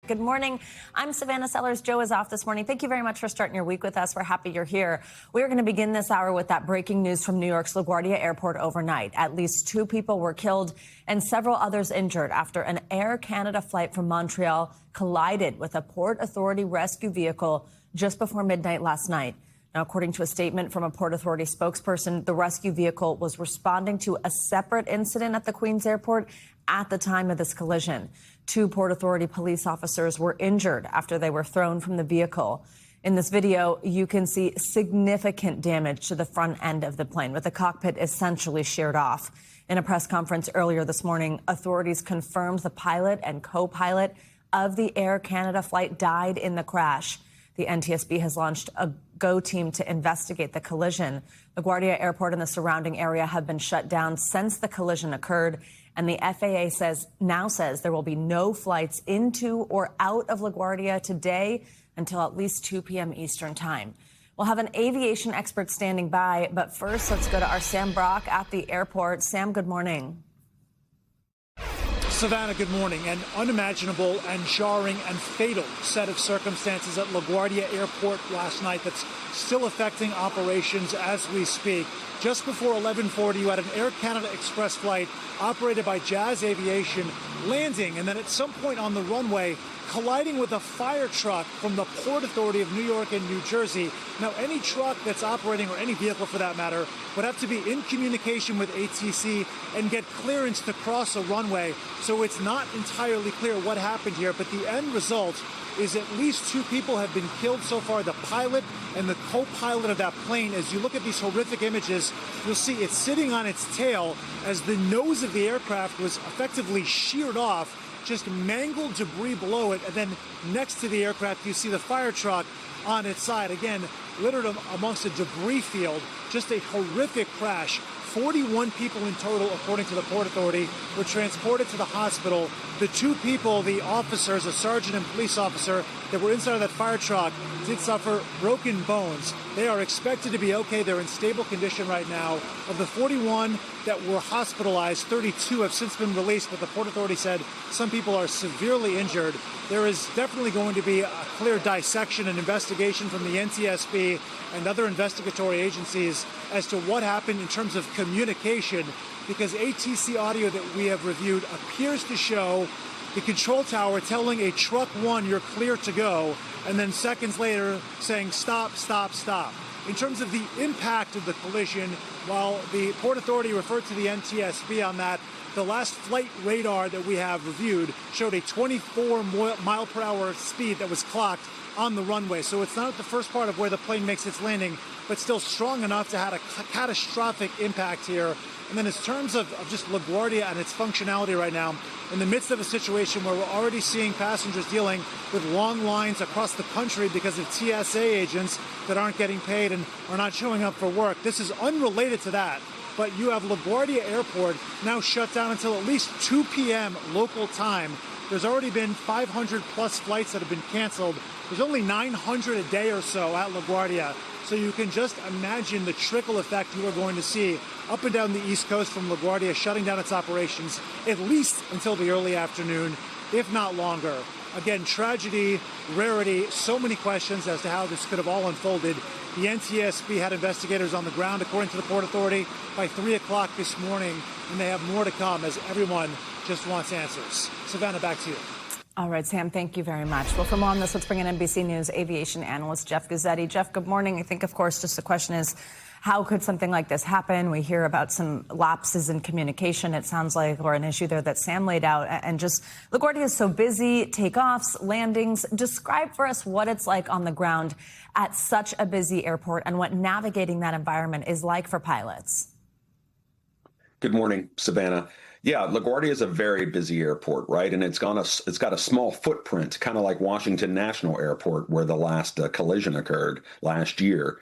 Good morning. I'm Savannah Sellers. Joe is off this morning. Thank you very much for starting your week with us. We're happy you're here. We're going to begin this hour with that breaking news from New York's LaGuardia Airport overnight. At least 2 people were killed and several others injured after an Air Canada flight from Montreal collided with a Port Authority rescue vehicle just before midnight last night. Now, according to a statement from a Port Authority spokesperson, the rescue vehicle was responding to a separate incident at the Queen's Airport at the time of this collision. 2 Port Authority police officers were injured after they were thrown from the vehicle. In this video, you can see significant damage to the front end of the plane, with the cockpit essentially sheared off. In a press conference earlier this morning, authorities confirmed the pilot and co-pilot of the Air Canada flight died in the crash. The NTSB has launched a GO team to investigate the collision. LaGuardia Airport and the surrounding area have been shut down since the collision occurred, and the FAA now says there will be no flights into or out of LaGuardia today until at least 2 p.m. Eastern time. We'll have an aviation expert standing by, but first let's go to our Sam Brock at the airport. Sam, good morning. Savannah, good morning. An unimaginable and jarring and fatal set of circumstances at LaGuardia Airport last night that's still affecting operations as we speak. Just before 11:40, you had an Air Canada Express flight operated by Jazz Aviation landing, and then at some point on the runway, colliding with a fire truck from the Port Authority of New York and New Jersey. Now, any truck that's operating, or any vehicle for that matter, would have to be in communication with ATC and get clearance to cross a runway. So it's not entirely clear what happened here, but the end result is at least 2 people have been killed so far, the pilot and the co-pilot of that plane. As you look at these horrific images, you'll see it's sitting on its tail as the nose of the aircraft was effectively sheared off, just mangled debris below it. And then next to the aircraft, you see the fire truck on its side, again, littered amongst a debris field. Just a horrific crash. 41 people in total, according to the Port Authority, were transported to the hospital. The 2 people, the officers, a sergeant and police officer, that were inside of that fire truck did suffer broken bones. They are expected to be okay. They're in stable condition right now. Of the 41 that were hospitalized, 32 have since been released, but the Port Authority said some people are severely injured. There is definitely going to be a clear dissection and investigation from the NTSB and other investigatory agencies as to what happened in terms of communication, because ATC audio that we have reviewed appears to show the control tower telling a truck 1, you're clear to go, and then seconds later saying stop, stop, stop. In terms of the impact of the collision, while the Port Authority referred to the NTSB on that, the last flight radar that we have reviewed showed a 24 mile per hour speed that was clocked on the runway. So it's not at the first part of where the plane makes its landing, but still strong enough to have a catastrophic impact here. And then in terms of just LaGuardia and its functionality right now, in the midst of a situation where we're already seeing passengers dealing with long lines across the country because of TSA agents that aren't getting paid and are not showing up for work. This is unrelated to that, but you have LaGuardia Airport now shut down until at least 2 p.m. local time. There's already been 500 plus flights that have been canceled. There's only 900 a day or so at LaGuardia. So you can just imagine the trickle effect you are going to see up and down the East Coast from LaGuardia shutting down its operations at least until the early afternoon, if not longer. Again, tragedy, rarity, so many questions as to how this could have all unfolded. The NTSB had investigators on the ground, according to the Port Authority, by 3 o'clock this morning, and they have more to come as everyone just wants answers. Savannah, back to you. All right, Sam, thank you very much. Well, from on this, let's bring in NBC News aviation analyst Jeff Guzzetti. Jeff, good morning. I think, of course, just the question is, how could something like this happen? We hear about some lapses in communication, it sounds like, or an issue there that Sam laid out. And just LaGuardia is so busy, takeoffs, landings. Describe for us what it's like on the ground at such a busy airport and what navigating that environment is like for pilots. Good morning, Savannah. Yeah, LaGuardia is a very busy airport, right? And it's got a small footprint, kind of like Washington National Airport, where the last collision occurred last year.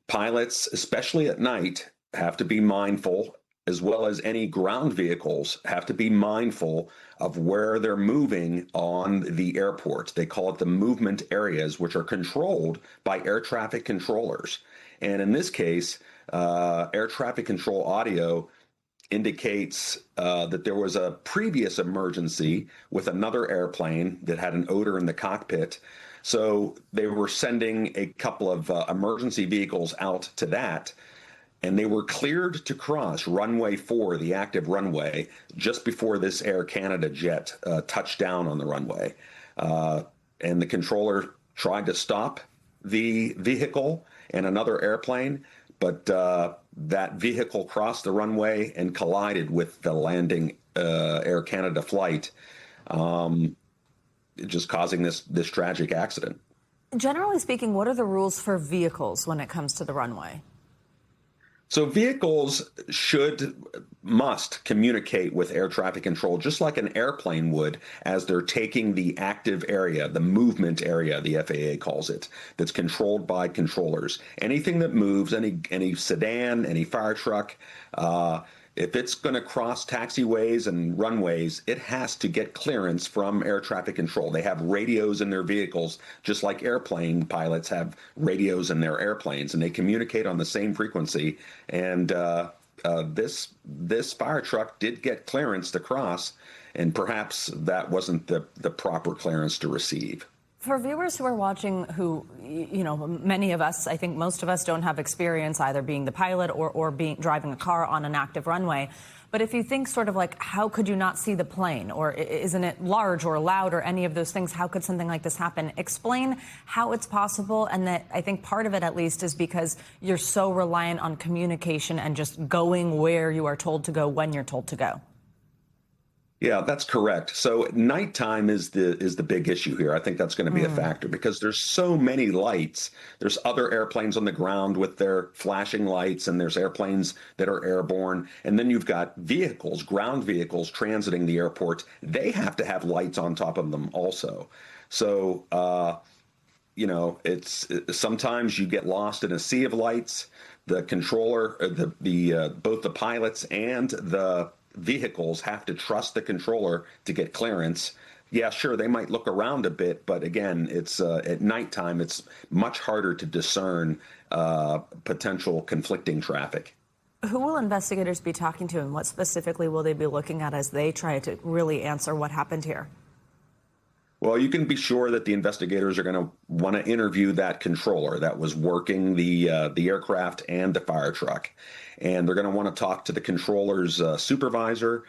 Pilots, especially at night, have to be mindful, as well as any ground vehicles have to be mindful of where they're moving on the airport. They call it the movement areas, which are controlled by air traffic controllers. And in this case, air traffic control audio indicates that there was a previous emergency with another airplane that had an odor in the cockpit. So they were sending a couple of emergency vehicles out to that, and they were cleared to cross runway 4, the active runway, just before this Air Canada jet touched down on the runway. And the controller tried to stop the vehicle and another airplane, but that vehicle crossed the runway and collided with the landing Air Canada flight, just causing this tragic accident. Generally speaking, what are the rules for vehicles when it comes to the runway? So vehicles must communicate with air traffic control, just like an airplane would, as they're taking the active area, the movement area, the FAA calls it, that's controlled by controllers. Anything that moves, any sedan, any fire truck, if it's going to cross taxiways and runways, it has to get clearance from air traffic control. They have radios in their vehicles, just like airplane pilots have radios in their airplanes, and they communicate on the same frequency. And this fire truck did get clearance to cross, and perhaps that wasn't the proper clearance to receive. For viewers who are watching who, many of us, I think most of us don't have experience either being the pilot or driving a car on an active runway. But if you think sort of like, how could you not see the plane? Or isn't it large or loud or any of those things? How could something like this happen? Explain how it's possible. And that I think part of it, at least, is because you're so reliant on communication and just going where you are told to go when you're told to go. Yeah, that's correct. So nighttime is the big issue here. I think that's going to be a factor because there's so many lights. There's other airplanes on the ground with their flashing lights, and there's airplanes that are airborne. And then you've got vehicles, ground vehicles transiting the airport. They have to have lights on top of them also. So, it's sometimes you get lost in a sea of lights. The controller, both the pilots and the vehicles have to trust the controller to get clearance. Yeah, sure, they might look around a bit, but again, it's at nighttime, it's much harder to discern potential conflicting traffic. Who will investigators be talking to, and what specifically will they be looking at as they try to really answer what happened here? Well, you can be sure that the investigators are going to want to interview that controller that was working the aircraft and the fire truck. And they're going to want to talk to the controller's supervisor.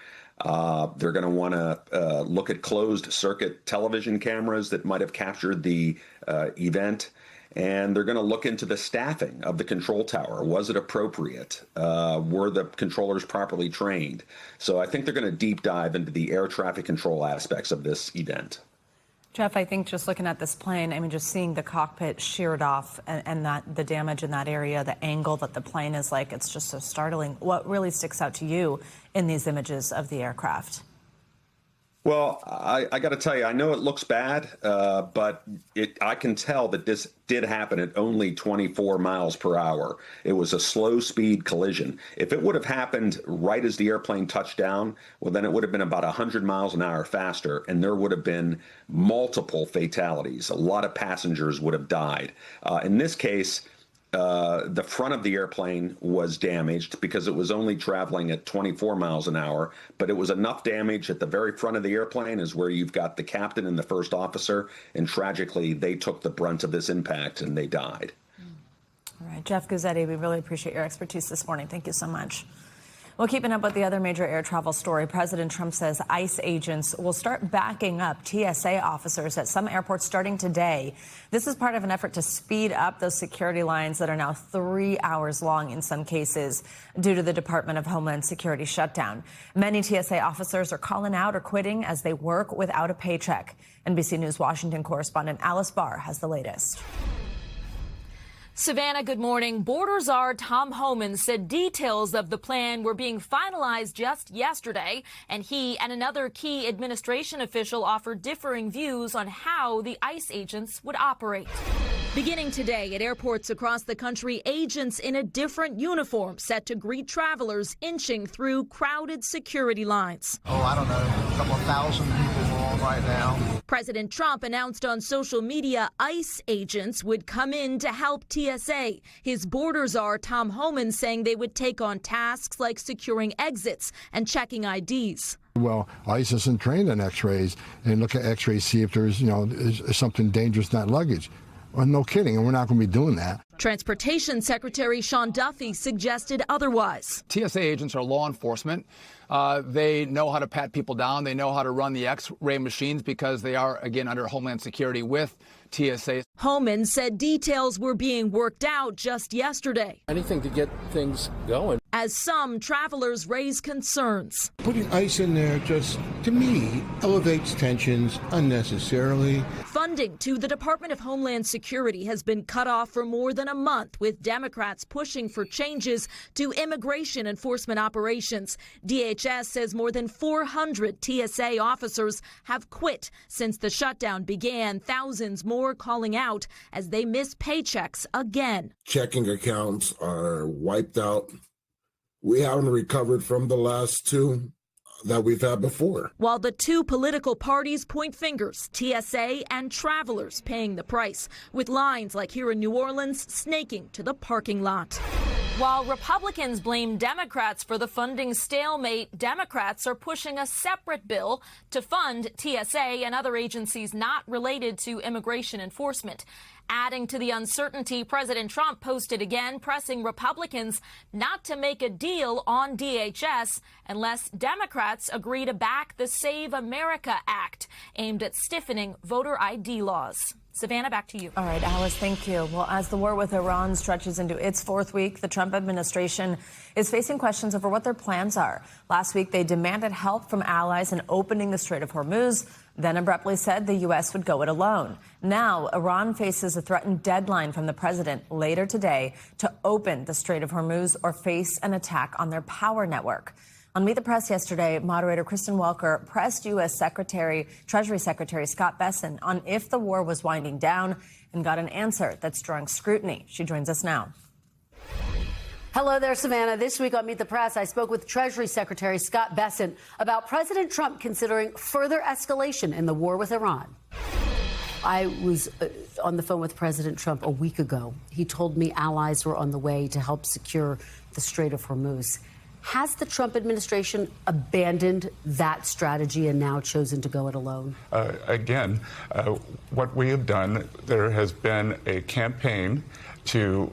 They're going to want to look at closed circuit television cameras that might have captured the event. And they're going to look into the staffing of the control tower. Was it appropriate? Were the controllers properly trained? So I think they're going to deep dive into the air traffic control aspects of this event. Jeff, I think just looking at this plane, just seeing the cockpit sheared off and that the damage in that area, the angle that the plane is like, it's just so startling. What really sticks out to you in these images of the aircraft? Well, I got to tell you, I know it looks bad, but I can tell that this did happen at only 24 miles per hour. It was a slow speed collision. If it would have happened right as the airplane touched down, well, then it would have been about 100 miles an hour faster, and there would have been multiple fatalities. A lot of passengers would have died. In this case, the front of the airplane was damaged because it was only traveling at 24 miles an hour, but it was enough damage at the very front of the airplane is where you've got the captain and the first officer, and tragically, they took the brunt of this impact and they died. All right, Jeff Guzzetti, we really appreciate your expertise this morning. Thank you so much. Well, keeping up with the other major air travel story, President Trump says ICE agents will start backing up TSA officers at some airports starting today. This is part of an effort to speed up those security lines that are now 3 hours long in some cases due to the Department of Homeland Security shutdown. Many TSA officers are calling out or quitting as they work without a paycheck. NBC News Washington correspondent Alice Barr has the latest. Savannah, good morning. Border Czar Tom Homan said details of the plan were being finalized just yesterday, and he and another key administration official offered differing views on how the ICE agents would operate. Beginning today at airports across the country, agents in a different uniform set to greet travelers inching through crowded security lines. I don't know, a couple of thousand people long right now. President Trump announced on social media ICE agents would come in to help TSA. His border czar, Tom Homan, saying they would take on tasks like securing exits and checking IDs. Well, ICE isn't trained on x-rays and look at x-rays, see if there's, is something dangerous, not luggage. Well, no kidding, and we're not going to be doing that. Transportation Secretary Sean Duffy suggested otherwise. TSA agents are law enforcement. They know how to pat people down. They know how to run the x-ray machines because they are, again, under Homeland Security with TSA. Homan said details were being worked out just yesterday. Anything to get things going. As some travelers raise concerns. Putting ICE in there just, to me, elevates tensions unnecessarily. Funding to the Department of Homeland Security has been cut off for more than a month, with Democrats pushing for changes to immigration enforcement operations. DHS says more than 400 TSA officers have quit since the shutdown began. Thousands more calling out as they miss paychecks again. Checking accounts are wiped out. We haven't recovered from the last two that we've had before. While the two political parties point fingers, TSA and travelers paying the price, with lines like here in New Orleans snaking to the parking lot. While Republicans blame Democrats for the funding stalemate, Democrats are pushing a separate bill to fund TSA and other agencies not related to immigration enforcement. Adding to the uncertainty, President Trump posted again, pressing Republicans not to make a deal on DHS unless Democrats agree to back the Save America Act, aimed at stiffening voter ID laws. Savannah, back to you. All right, Alice, thank you. Well, as the war with Iran stretches into its fourth week, the Trump administration is facing questions over what their plans are. Last week, they demanded help from allies in opening the Strait of Hormuz, then abruptly said the U.S. would go it alone. Now, Iran faces a threatened deadline from the president later today to open the Strait of Hormuz or face an attack on their power network. On Meet the Press yesterday, moderator Kristen Welker pressed U.S. Treasury Secretary Scott Bessent on if the war was winding down and got an answer that's drawing scrutiny. She joins us now. Hello there, Savannah. This week on Meet the Press, I spoke with Treasury Secretary Scott Bessent about President Trump considering further escalation in the war with Iran. I was on the phone with President Trump a week ago. He told me allies were on the way to help secure the Strait of Hormuz. Has the Trump administration abandoned that strategy and now chosen to go it alone? What we have done, there has been a campaign to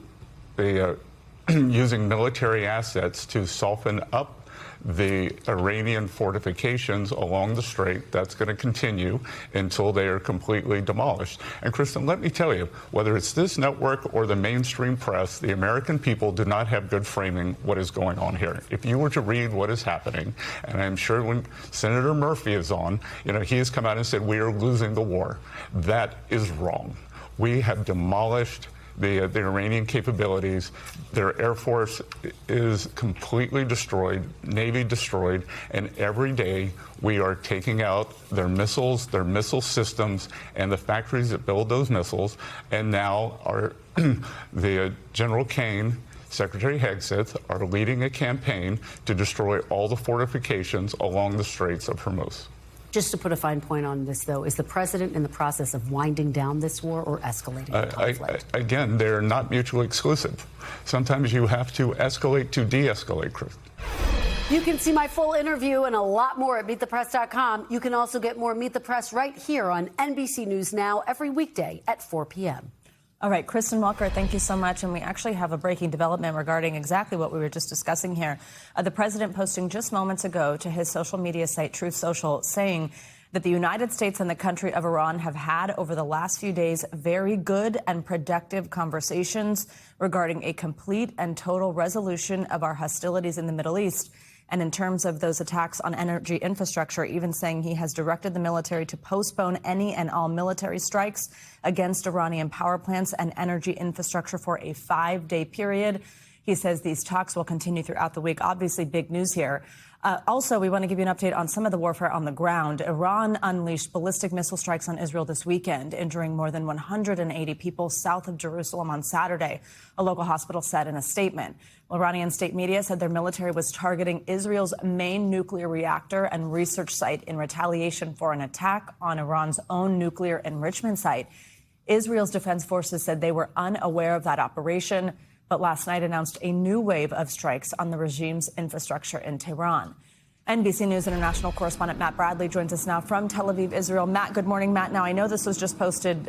using military assets to soften up the Iranian fortifications along the strait. That's going to continue until they are completely demolished. And Kristen, let me tell you, whether it's this network or the mainstream press, the American people do not have good framing what is going on here. If you were to read what is happening, and I'm sure when Senator Murphy is on, he has come out and said we are losing the war. That is wrong. We have demolished the Iranian capabilities. Their Air Force is completely destroyed, Navy destroyed, and every day we are taking out their missiles, their missile systems, and the factories that build those missiles. And now the General Kane, Secretary Hegseth are leading a campaign to destroy all the fortifications along the Straits of Hormuz. Just to put a fine point on this, though, is the president in the process of winding down this war or escalating the conflict? Again, they're not mutually exclusive. Sometimes you have to escalate to de-escalate, Chris. You can see my full interview and a lot more at MeetThePress.com. You can also get more Meet the Press right here on NBC News Now every weekday at 4 p.m. All right, Kristen Welker, thank you so much. And we actually have a breaking development regarding exactly what we were just discussing here. The president posting just moments ago to his social media site, Truth Social, saying that the United States and the country of Iran have had over the last few days very good and productive conversations regarding a complete and total resolution of our hostilities in the Middle East. And in terms of those attacks on energy infrastructure, even saying he has directed the military to postpone any and all military strikes against Iranian power plants and energy infrastructure for a 5-day period. He says these talks will continue throughout the week. Obviously, big news here. Also, we want to give you an update on some of the warfare on the ground. Iran unleashed ballistic missile strikes on Israel this weekend, injuring more than 180 people south of Jerusalem on Saturday, a local hospital said in a statement. Iranian state media said their military was targeting Israel's main nuclear reactor and research site in retaliation for an attack on Iran's own nuclear enrichment site. Israel's defense forces said they were unaware of that operation, but last night announced a new wave of strikes on the regime's infrastructure in Tehran. NBC News International correspondent Matt Bradley joins us now from Tel Aviv, Israel. Matt, good morning. Matt, now I know this was just posted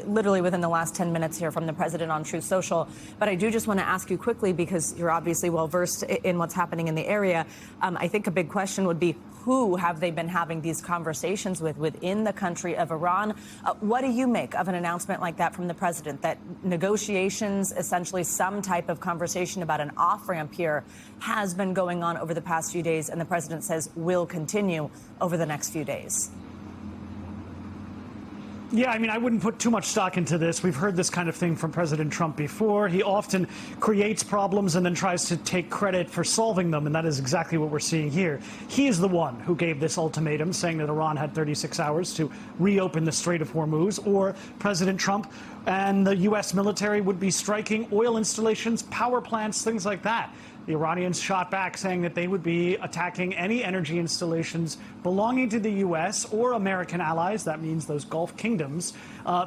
literally within the last 10 minutes here from the president on Truth Social, but I do just want to ask you quickly, because you're obviously well versed in what's happening in the area. I think a big question would be, who have they been having these conversations with within the country of Iran? What do you make of an announcement like that from the president, that negotiations, essentially some type of conversation about an off-ramp here, has been going on over the past few days, and the president says will continue over the next few days? Yeah, I mean, I wouldn't put too much stock into this. We've heard this kind of thing from President Trump before. He often creates problems and then tries to take credit for solving them, and that is exactly what we're seeing here. He is the one who gave this ultimatum, saying that Iran had 36 hours to reopen the Strait of Hormuz, or President Trump and the U.S. military would be striking oil installations, power plants, things like that. The Iranians shot back, saying that they would be attacking any energy installations belonging to the U.S. or American allies, that means those Gulf kingdoms,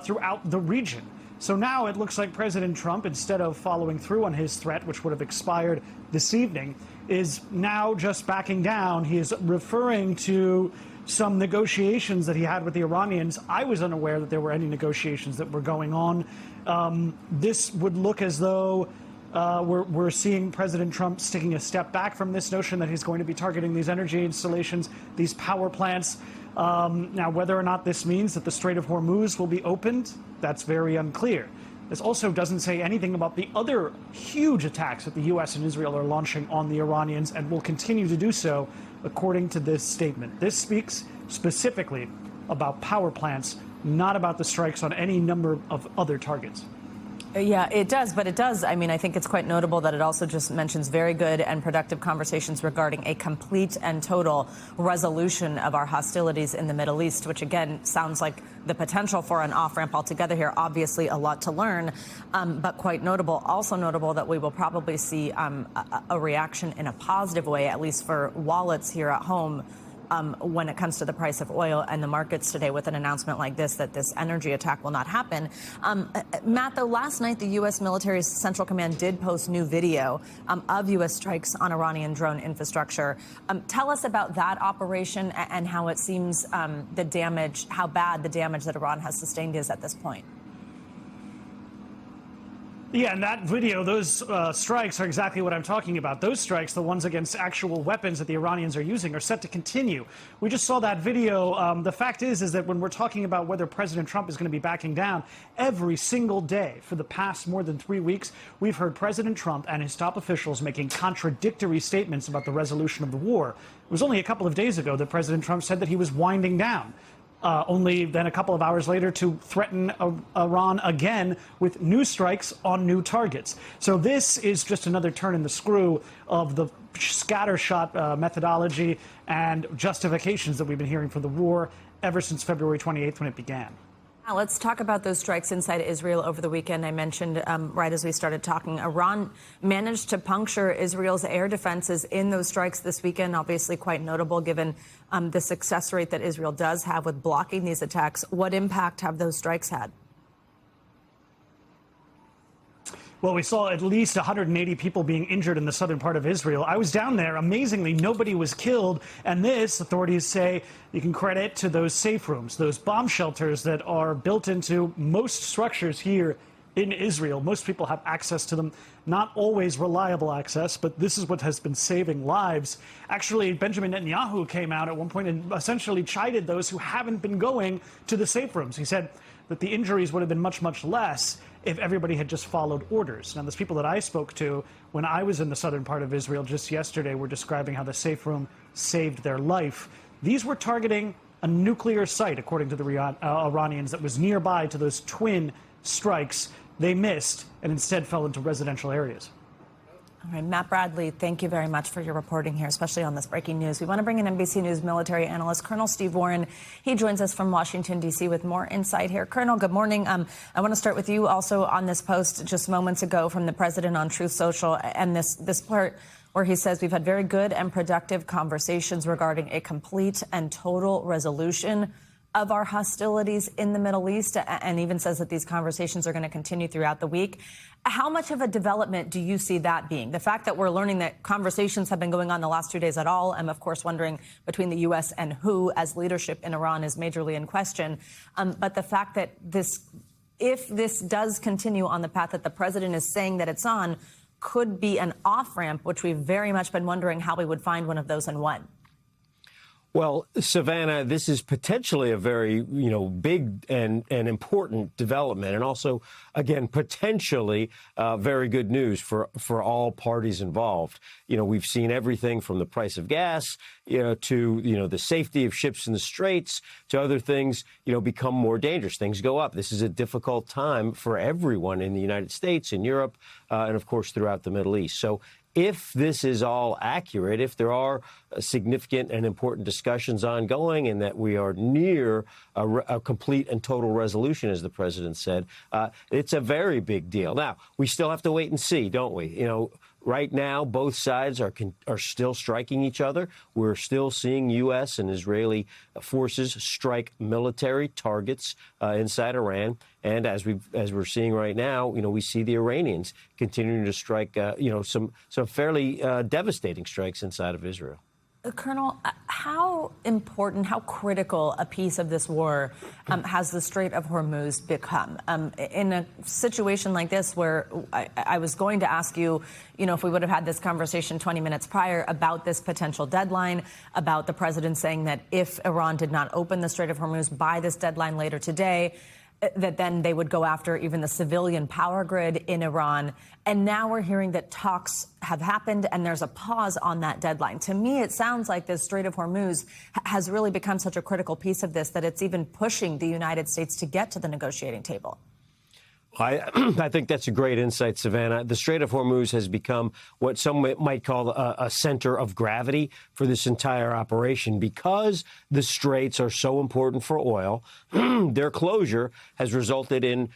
throughout the region. So now it looks like President Trump, instead of following through on his threat, which would have expired this evening, is now just backing down. He is referring to some negotiations that he had with the Iranians. I was unaware that there were any negotiations that were going on. This would look as though we're seeing President Trump taking a step back from this notion that he's going to be targeting these energy installations, these power plants. Now, whether or not this means that the Strait of Hormuz will be opened, that's very unclear. This also doesn't say anything about the other huge attacks that the U.S. and Israel are launching on the Iranians and will continue to do so, according to this statement. This speaks specifically about power plants, not about the strikes on any number of other targets. Yeah, it does. But it does. I mean, I think it's quite notable that it also just mentions very good and productive conversations regarding a complete and total resolution of our hostilities in the Middle East, which, again, sounds like the potential for an off-ramp altogether here. Obviously, a lot to learn, but quite notable. Also notable that we will probably see a reaction in a positive way, at least for wallets here at home, when it comes to the price of oil and the markets today, with an announcement like this, that this energy attack will not happen. Matt, though, last night the U.S. military's Central Command did post new video of U.S. strikes on Iranian drone infrastructure. Tell us about that operation and how it seems the damage, how bad the damage that Iran has sustained is at this point. Yeah, in that video, those strikes are exactly what I'm talking about. Those strikes, the ones against actual weapons that the Iranians are using, are set to continue. We just saw that video. The fact is that when we're talking about whether President Trump is going to be backing down, every single day for the past more than 3 weeks, we've heard President Trump and his top officials making contradictory statements about the resolution of the war. It was only a couple of days ago that President Trump said that he was winding down. Only then a couple of hours later to threaten Iran again with new strikes on new targets. So this is just another turn in the screw of the scattershot methodology and justifications that we've been hearing for the war ever since February 28th when it began. Now, let's talk about those strikes inside Israel over the weekend. I mentioned right as we started talking, Iran managed to puncture Israel's air defenses in those strikes this weekend. Obviously quite notable given the success rate that Israel does have with blocking these attacks. What impact have those strikes had? Well, we saw at least 180 people being injured in the southern part of Israel. I was down there. Amazingly, nobody was killed. And this, authorities say, you can credit to those safe rooms, those bomb shelters that are built into most structures here in Israel. Most people have access to them, not always reliable access, but this is what has been saving lives. Actually, Benjamin Netanyahu came out at one point and essentially chided those who haven't been going to the safe rooms. He said that the injuries would have been much, much less if everybody had just followed orders. Now, those people that I spoke to when I was in the southern part of Israel just yesterday were describing how the safe room saved their life. These were targeting a nuclear site, according to the Iranians, that was nearby to those twin strikes. They missed and instead fell into residential areas. All right, Matt Bradley, thank you very much for your reporting here, especially on this breaking news. We want to bring in NBC News military analyst Colonel Steve Warren. He joins us from Washington, D.C. with more insight here. Colonel, good morning. I want to start with you also on this post just moments ago from the president on Truth Social and this part where he says we've had very good and productive conversations regarding a complete and total resolution of our hostilities in the Middle East, and even says that these conversations are going to continue throughout the week. How much of a development do you see that being? The fact that we're learning that conversations have been going on the last 2 days at all, I'm of course wondering between the U.S. and who, as leadership in Iran is majorly in question. But the fact that if this does continue on the path that the president is saying that it's on, could be an off-ramp, which we've very much been wondering how we would find one of those and when. Well, Savannah, this is potentially a very, big and important development, and also, again, potentially very good news for all parties involved. We've seen everything from the price of gas, to, the safety of ships in the straits, to other things, become more dangerous. Things go up. This is a difficult time for everyone in the United States, in Europe, and, of course, throughout the Middle East. So if this is all accurate, if there are significant and important discussions ongoing and that we are near a complete and total resolution, as the president said, it's a very big deal. Now, we still have to wait and see, don't we? Right now, both sides are still striking each other. We're still seeing U.S. and Israeli forces strike military targets inside Iran. And as we're seeing right now, we see the Iranians continuing to strike, some fairly devastating strikes inside of Israel. Colonel, how important, how critical a piece of this war has the Strait of Hormuz become? In a situation like this where I was going to ask you, if we would have had this conversation 20 minutes prior about this potential deadline, about the president saying that if Iran did not open the Strait of Hormuz by this deadline later today, that then they would go after even the civilian power grid in Iran. And now we're hearing that talks have happened and there's a pause on that deadline. To me, it sounds like the Strait of Hormuz has really become such a critical piece of this that it's even pushing the United States to get to the negotiating table. I think that's a great insight, Savannah. The Strait of Hormuz has become what some might call a center of gravity for this entire operation because the straits are so important for oil. Their closure has resulted in,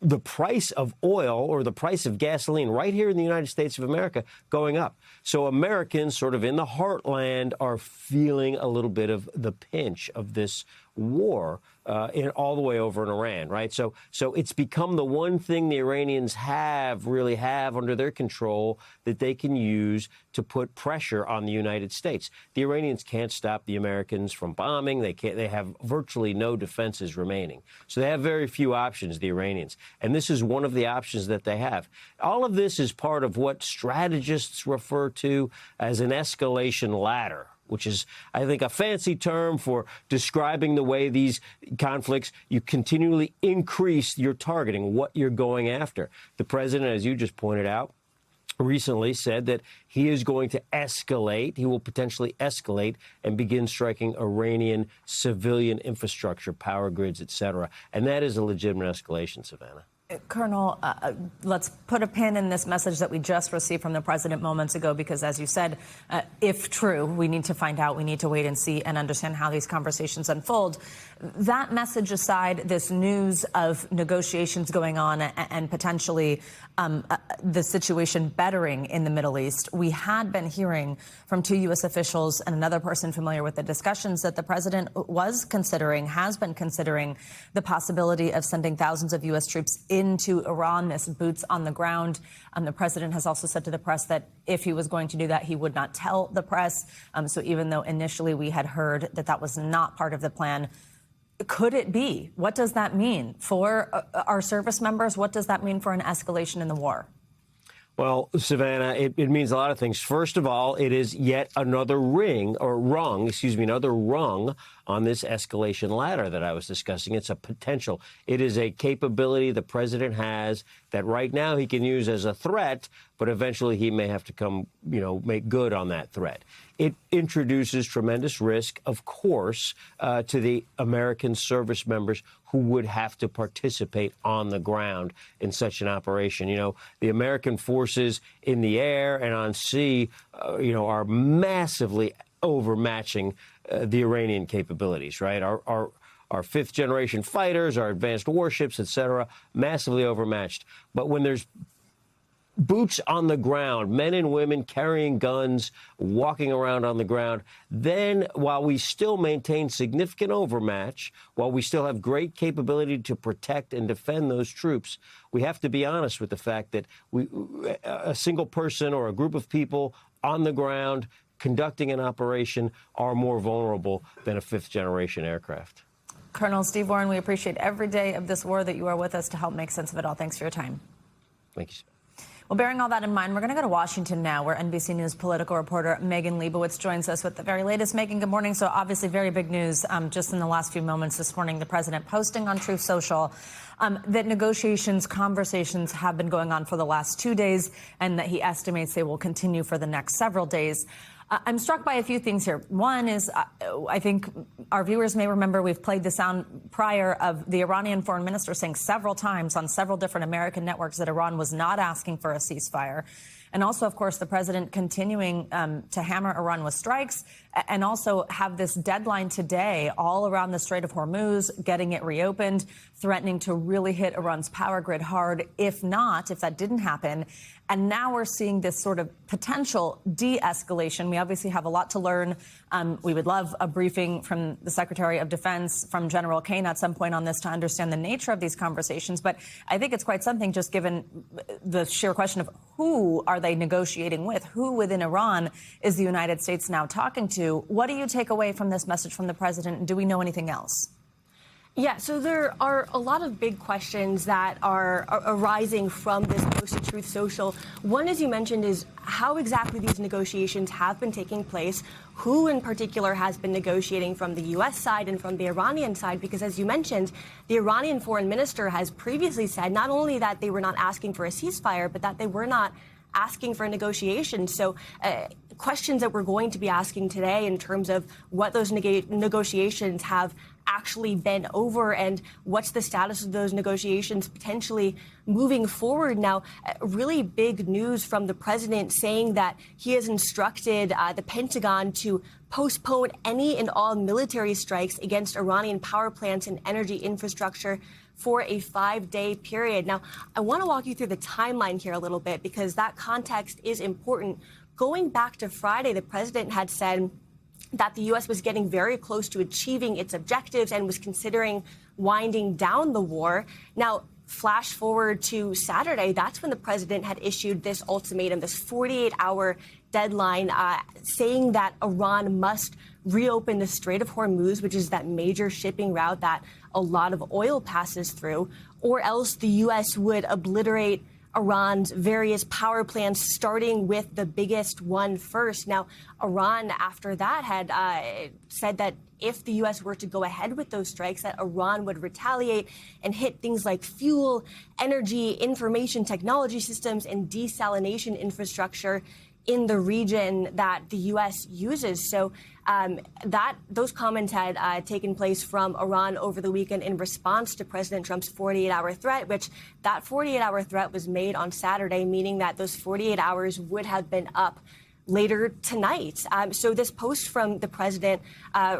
the price of oil or the price of gasoline right here in the United States of America going up. So Americans sort of in the heartland are feeling a little bit of the pinch of this war all the way over in Iran, right? So it's become the one thing the Iranians really have under their control that they can use to put pressure on the United States. The Iranians can't stop the Americans from bombing. They have virtually no defenses remaining. So they have very few options, the Iranians. And this is one of the options that they have. All of this is part of what strategists refer to as an escalation ladder, which is, I think, a fancy term for describing the way these conflicts, you continually increase your targeting, what you're going after. The president, as you just pointed out, recently said that he is going to escalate. He will potentially escalate and begin striking Iranian civilian infrastructure, power grids, et cetera. And that is a legitimate escalation, Savannah. Colonel, let's put a pin in this message that we just received from the president moments ago, because, as you said, if true, we need to find out. We need to wait and see and understand how these conversations unfold. That message aside, this news of negotiations going on and potentially the situation bettering in the Middle East, we had been hearing from two U.S. officials and another person familiar with the discussions that the president has been considering the possibility of sending thousands of U.S. troops into Iran, this boots on the ground. The president has also said to the press that if he was going to do that, he would not tell the press. So even though initially we had heard that that was not part of the plan, could it be? What does that mean for our service members? What does that mean for an escalation in the war? Well, Savannah, it means a lot of things. First of all, it is yet another rung on this escalation ladder that I was discussing. It's a potential. It is a capability the president has that right now he can use as a threat, but eventually he may have to come, make good on that threat. It introduces tremendous risk, of course, to the American service members who would have to participate on the ground in such an operation. The American forces in the air and on sea, are massively overmatching the Iranian capabilities, right? Our fifth-generation fighters, our advanced warships, et cetera, massively overmatched. But when there's boots on the ground, men and women carrying guns, walking around on the ground, then while we still maintain significant overmatch, while we still have great capability to protect and defend those troops, we have to be honest with the fact that a single person or a group of people on the ground conducting an operation are more vulnerable than a fifth-generation aircraft. Colonel Steve Warren, we appreciate every day of this war that you are with us to help make sense of it all. Thanks for your time. Thank you, sir. Well, bearing all that in mind, we're going to go to Washington now, where NBC News political reporter Megan Leibowitz joins us with the very latest. Megan, good morning. So obviously very big news just in the last few moments this morning. The president posting on Truth Social that conversations have been going on for the last 2 days, and that he estimates they will continue for the next several days. I'm struck by a few things here. One is, I think our viewers may remember we've played the sound prior of the Iranian foreign minister saying several times on several different American networks that Iran was not asking for a ceasefire. And also, of course, the president continuing to hammer Iran with strikes, and also have this deadline today all around the Strait of Hormuz, getting it reopened, threatening to really hit Iran's power grid hard if that didn't happen. And now we're seeing this sort of potential de-escalation. We obviously have a lot to learn. We would love a briefing from the Secretary of Defense, from General Kane at some point on this to understand the nature of these conversations. But I think it's quite something, just given the sheer question of who are they negotiating with? Who within Iran is the United States now talking to? What do you take away from this message from the president? And do we know anything else? Yeah, so there are a lot of big questions that are arising from this post to Truth Social. One, as you mentioned, is how exactly these negotiations have been taking place, who in particular has been negotiating from the U.S. side and from the Iranian side, because as you mentioned, the Iranian foreign minister has previously said not only that they were not asking for a ceasefire, but that they were not asking for a negotiation. So questions that we're going to be asking today in terms of what those negotiations have actually been over and what's the status of those negotiations potentially moving forward. Now, really big news from the president saying that he has instructed the Pentagon to postpone any and all military strikes against Iranian power plants and energy infrastructure for a 5-day period. Now, I want to walk you through the timeline here a little bit, because that context is important. Going back to Friday, the president had said that the U.S. was getting very close to achieving its objectives and was considering winding down the war. Now, flash forward to Saturday, that's when the president had issued this ultimatum, this 48-hour deadline, saying that Iran must reopen the Strait of Hormuz, which is that major shipping route that a lot of oil passes through, or else the U.S. would obliterate Iran's various power plants, starting with the biggest one first. Now, Iran, after that, had said that if the U.S. were to go ahead with those strikes, that Iran would retaliate and hit things like fuel, energy, information technology systems, and desalination infrastructure in the region that the U.S. uses. So those comments had taken place from Iran over the weekend in response to President Trump's 48-hour threat, which that 48-hour threat was made on Saturday, meaning that those 48 hours would have been up later tonight. So this post from the president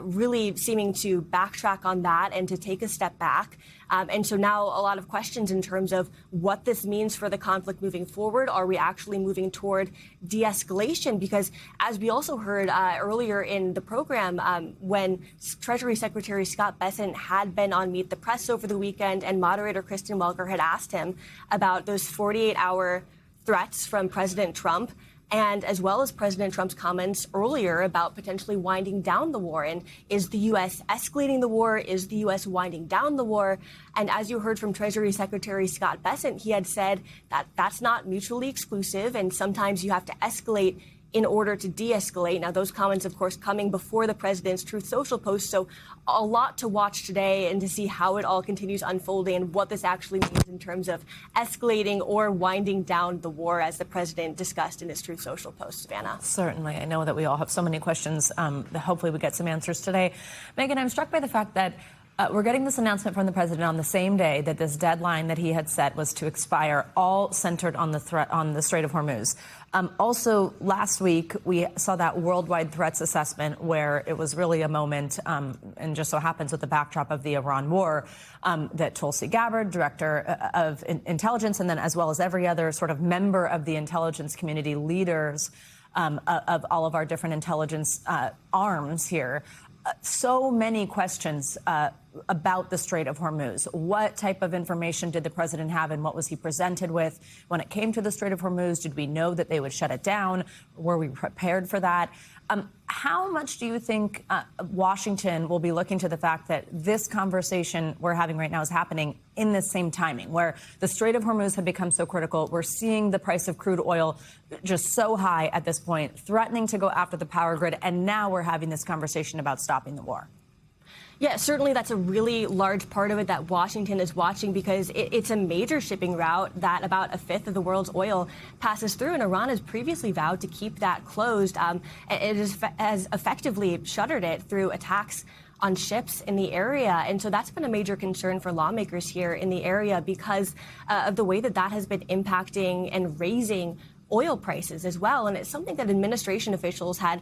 really seeming to backtrack on that and to take a step back. And so now a lot of questions in terms of what this means for the conflict moving forward. Are we actually moving toward de-escalation? Because as we also heard earlier in the program, when Treasury Secretary Scott Bessent had been on Meet the Press over the weekend, and moderator Kristen Welker had asked him about those 48-hour threats from President Trump, and as well as President Trump's comments earlier about potentially winding down the war. And is the U.S. escalating the war? Is the U.S. winding down the war? And as you heard from Treasury Secretary Scott Bessent, he had said that that's not mutually exclusive, and sometimes you have to escalate in order to de-escalate. Now, those comments, of course, coming before the president's Truth Social post. So a lot to watch today and to see how it all continues unfolding and what this actually means in terms of escalating or winding down the war, as the president discussed in his Truth Social post, Savannah. Certainly. I know that we all have so many questions. Hopefully we get some answers today. Megan, I'm struck by the fact that we're getting this announcement from the president on the same day that this deadline that he had set was to expire, all centered on the threat on the Strait of Hormuz. Also, last week, we saw that worldwide threats assessment where it was really a moment, and just so happens with the backdrop of the Iran war, that Tulsi Gabbard, director of intelligence, and then as well as every other sort of member of the intelligence community, leaders of all of our different intelligence arms here, so many questions about the Strait of Hormuz. What type of information did the president have, and what was he presented with when it came to the Strait of Hormuz? Did we know that they would shut it down? Were we prepared for that? How much do you think Washington will be looking to the fact that this conversation we're having right now is happening in the same timing, where the Strait of Hormuz had become so critical? We're seeing the price of crude oil just so high at this point, threatening to go after the power grid, and now we're having this conversation about stopping the war. Yeah, certainly that's a really large part of it that Washington is watching, because it's a major shipping route that about a fifth of the world's oil passes through, and Iran has previously vowed to keep that closed. It has effectively shuttered it through attacks on ships in the area. And so that's been a major concern for lawmakers here in the area because of the way that that has been impacting and raising oil prices as well. And it's something that administration officials had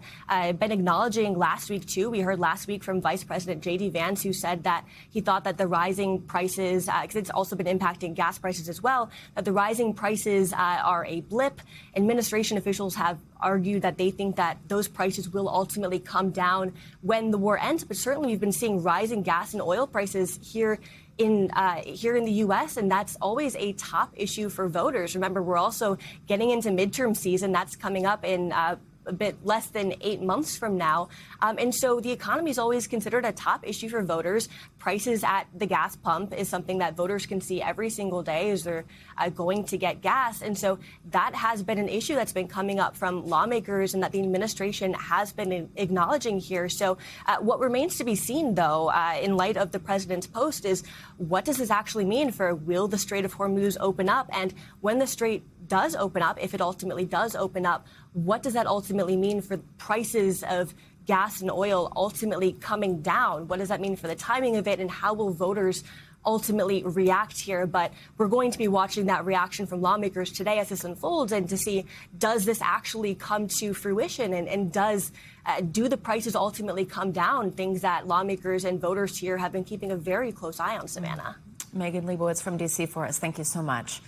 been acknowledging last week, too. We heard last week from Vice President J.D. Vance, who said that he thought that the rising prices, because it's also been impacting gas prices as well, that the rising prices are a blip. Administration officials have argued that they think that those prices will ultimately come down when the war ends. But certainly we've been seeing rising gas and oil prices here in the U.S., and that's always a top issue for voters. Remember, we're also getting into midterm season. That's coming up in a bit less than 8 months from now. And so the economy is always considered a top issue for voters. Prices at the gas pump is something that voters can see every single day as they're going to get gas. And so that has been an issue that's been coming up from lawmakers and that the administration has been acknowledging here. So what remains to be seen, though, in light of the president's post is what does this actually mean for will the Strait of Hormuz open up? And when the Strait does open up, if it ultimately does open up, what does that ultimately mean for prices of gas and oil ultimately coming down? What does that mean for the timing of it, and how will voters ultimately react here? But we're going to be watching that reaction from lawmakers today as this unfolds, and to see, does this actually come to fruition, and do the prices ultimately come down? Things that lawmakers and voters here have been keeping a very close eye on, Savannah. Megan Leibowitz from D.C. for us. Thank you so much.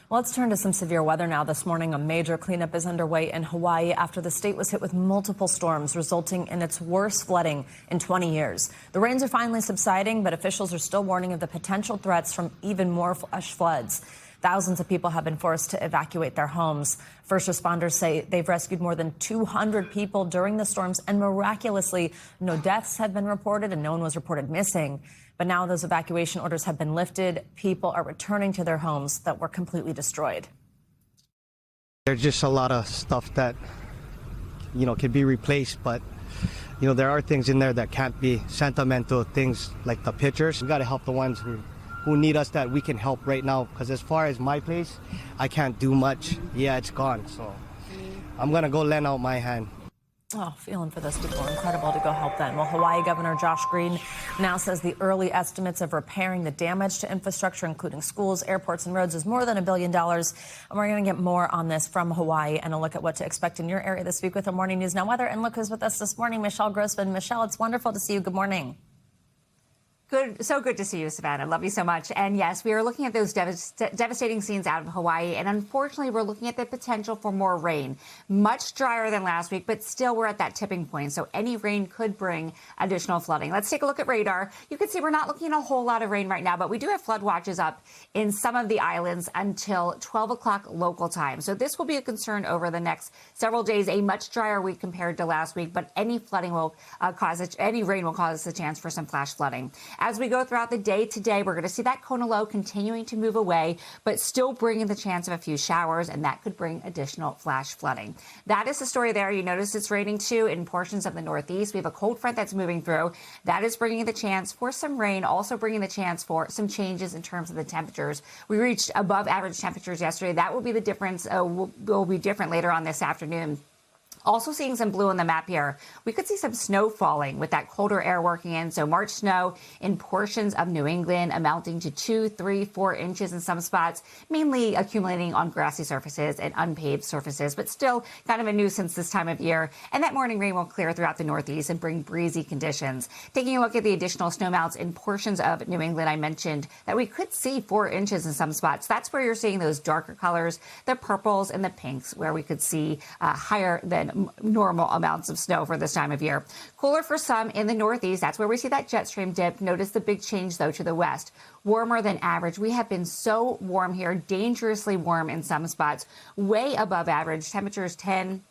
Well, let's turn to some severe weather now. This morning, a major cleanup is underway in Hawaii after the state was hit with multiple storms, resulting in its worst flooding in 20 years. The rains are finally subsiding, but officials are still warning of the potential threats from even more flash floods. Thousands of people have been forced to evacuate their homes. First responders say they've rescued more than 200 people during the storms, and miraculously, no deaths have been reported and no one was reported missing. But now those evacuation orders have been lifted. People are returning to their homes that were completely destroyed. There's just a lot of stuff that, can be replaced, but, there are things in there that can't be. Sentimental things like the pictures. We got to help the ones who need us that we can help right now, because as far as my place, I can't do much. Yeah, it's gone, so I'm going to go lend out my hand. Oh, feeling for those people. Incredible to go help them. Well, Hawaii Governor Josh Green now says the early estimates of repairing the damage to infrastructure, including schools, airports, and roads, is more than $1 billion. And we're going to get more on this from Hawaii and a look at what to expect in your area this week with our Morning News Now weather. And look who's with us this morning, Michelle Grossman. Michelle, it's wonderful to see you. Good morning. Good. So good to see you, Savannah. Love you so much. And yes, we are looking at those devastating scenes out of Hawaii. And unfortunately, we're looking at the potential for more rain. Much drier than last week, but still we're at that tipping point. So any rain could bring additional flooding. Let's take a look at radar. You can see we're not looking at a whole lot of rain right now, but we do have flood watches up in some of the islands until 12 o'clock local time. So this will be a concern over the next several days. A much drier week compared to last week, but any flooding will any rain will cause a chance for some flash flooding. As we go throughout the day today, we're going to see that Kona low continuing to move away, but still bringing the chance of a few showers, and that could bring additional flash flooding. That is the story there. You notice it's raining too in portions of the Northeast. We have a cold front that's moving through. That is bringing the chance for some rain, also bringing the chance for some changes in terms of the temperatures. We reached above average temperatures yesterday. That will be the difference, will be different later on this afternoon. Also seeing some blue on the map here. We could see some snow falling with that colder air working in. So March snow in portions of New England amounting to 2, 3, 4 inches in some spots, mainly accumulating on grassy surfaces and unpaved surfaces, but still kind of a nuisance this time of year. And that morning rain will clear throughout the Northeast and bring breezy conditions. Taking a look at the additional snow amounts in portions of New England, I mentioned that we could see 4 inches in some spots. That's where you're seeing those darker colors, the purples and the pinks, where we could see higher than normal amounts of snow for this time of year. Cooler for some in the Northeast. That's where we see that jet stream dip. Notice the big change, though, to the west. Warmer than average. We have been so warm here, dangerously warm in some spots, way above average. Temperatures 10,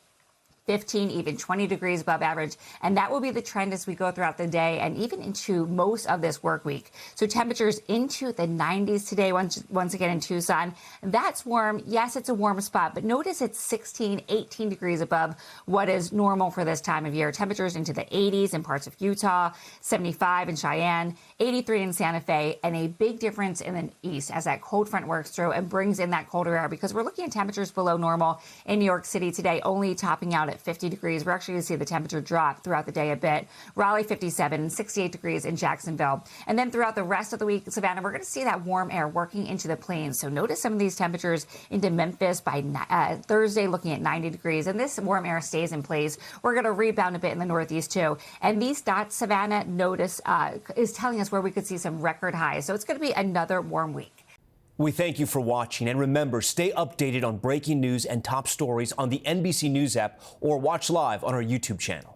15, even 20 degrees above average. And that will be the trend as we go throughout the day and even into most of this work week. So temperatures into the 90s today, once again in Tucson. That's warm. Yes, it's a warm spot, but notice it's 16, 18 degrees above what is normal for this time of year. Temperatures into the 80s in parts of Utah, 75 in Cheyenne, 83 in Santa Fe, and a big difference in the east as that cold front works through and brings in that colder air, because we're looking at temperatures below normal in New York City today, only topping out at 50 degrees. We're actually going to see the temperature drop throughout the day a bit. Raleigh 57, 68 degrees in Jacksonville. And then throughout the rest of the week, Savannah, we're going to see that warm air working into the plains. So notice some of these temperatures into Memphis by Thursday, looking at 90 degrees. And this warm air stays in place. We're going to rebound a bit in the Northeast too. And these dots, Savannah, notice is telling us where we could see some record highs. So it's going to be another warm week. We thank you for watching, and remember, stay updated on breaking news and top stories on the NBC News app or watch live on our YouTube channel.